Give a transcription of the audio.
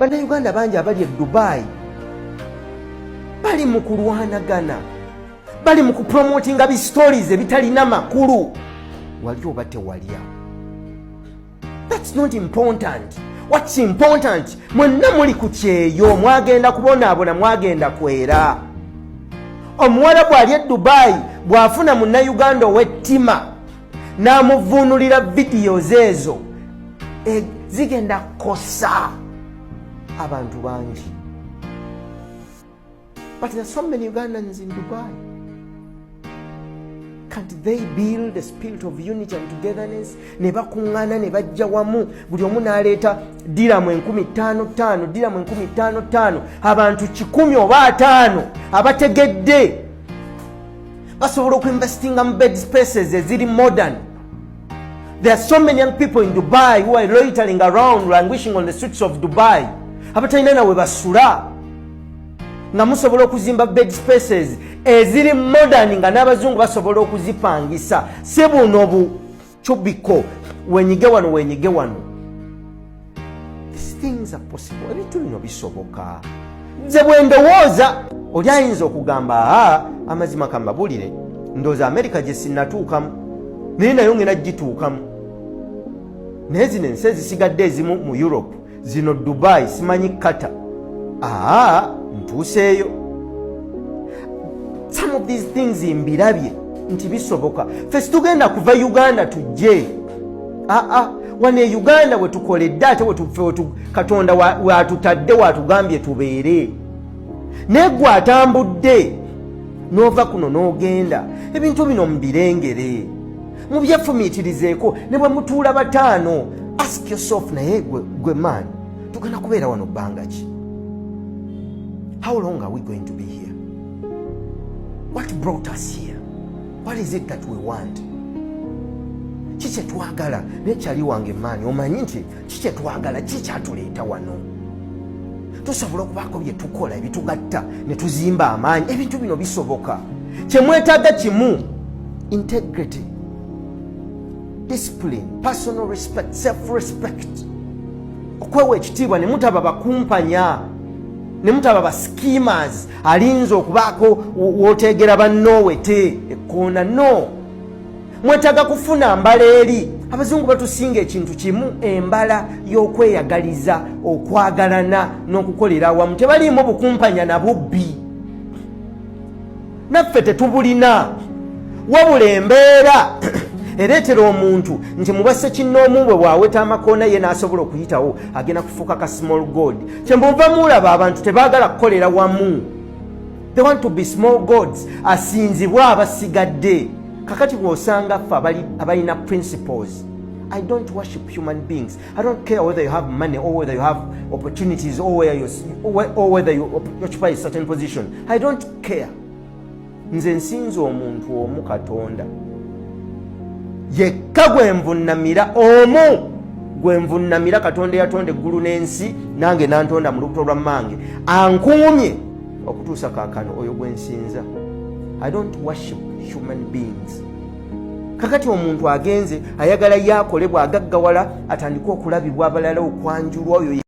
Bannayuganda bangi abali e Dubai bali mu kulwanagana, bali mu kupromotinga bi stories ebitalina makulu. Wali oba tewalya? That's not important. What's important, mwenna muli ku kyeyo, mwagenda kubonaabona, mwagenda kwera. Omuwala bw'ali e Dubai bw'afuna munnayuganda ow'ettima n'amuvuunulira videos ezo, zigenda kosa abantu bangi. But there are so many Ugandans in Dubai. Can't they build a spirit of unity and togetherness? Ne bakungana ne bajja wamu, buli omu n'aleeta diramu 15,000, diramu 15,000, abantu 10 oba 5 abategedde basobola okuinvestinga mu bed spaces eziri modern. There are so many young people in Dubai who are loitering around, languishing on the streets of Dubai. Abatalina nawe basula. Nga musobola okuzimba bed spaces eziri modern nga n'abazungu basobola okuzipangisa. Si buno bucubiko wenyige wano. These things are possible. Ebintu bino bisoboka. Nze bwe ndowooza oli ayinza okugamba amazima kambabulire, ndowooza America gye sinnatuukamu naye nayo ngenda gituukamu. Naye zino ensi ezisigadde ezimu mu Europe, zino Dubai, simanyi Qatar, ntuuseeyo. Some of these things mbirabye nti bisoboka. Ffe situgenda kuva Uganda tujje. Wane Uganda we tukoledde ate Katonda watutadde watugambye tubeere. Naye gwe atambudde n'ova kuno n'ogenda, ebintu bino mbirengere, mubyefumiitirizeeko. Ne bwe mutuula 5, ask yourself, naye gwe man, tugenda kubeera wano bbanga ki? How long are we going to be here? What brought us here? What is it that we want? Kiki twagala? Nekyali wange maani, omanyi nti kiki twagala, kikyatuleeta wano. Tusobola okubaako bye tukola ebitugatta ne tuzimba amaanyi. Ebintu bino bisoboka. Kye mwetaaga kimu: integrity, discipline, personal respect, self-respect. Okwewa ekitiibwa ne mutaba bakumpanya, ne mutaba ba schemers alinza okubaako wooteegera bannoowe te ekkoona. No, mwetaaga kufuna mbala eri. Abazungu batusinga ekintu kimu, embala y'okweyagaliza, okwagalana n'okukolera awamu. Tebaliimu bukumpanya na bubbi. Naffe tetubulina, wabula embeera ereetera omuntu nti mubase kinnoomu bwe bwaweta amakoona ye n'asobola okuyitawo, agenda kufuuka ka small god. Kyembunva mulaba abantu tebaagala kukolera wamu. They want to be small gods, asinzibwa abasigadde. Kakati bw'osanga ffe abalina principles. I don't worship human beings. I don't care whether you have money or whether you have opportunities or whether you occupy a certain position. I don't care. Nze nsinza omuntu omu, Katonda. Yekka gwe nvunnamira, omu gwe nvunnamira. Katonda yatonda eggulu n'ensi, nange nantonda mu lubuto lwa mmange, ankuumye okutuusa kaakano, oyo gwe nsinza. I don't worship human beings. Kakati omuntu agenze ayagala yakole, bw'agaggawala atandika okulabibwa abalala, okwanjulwa, oyo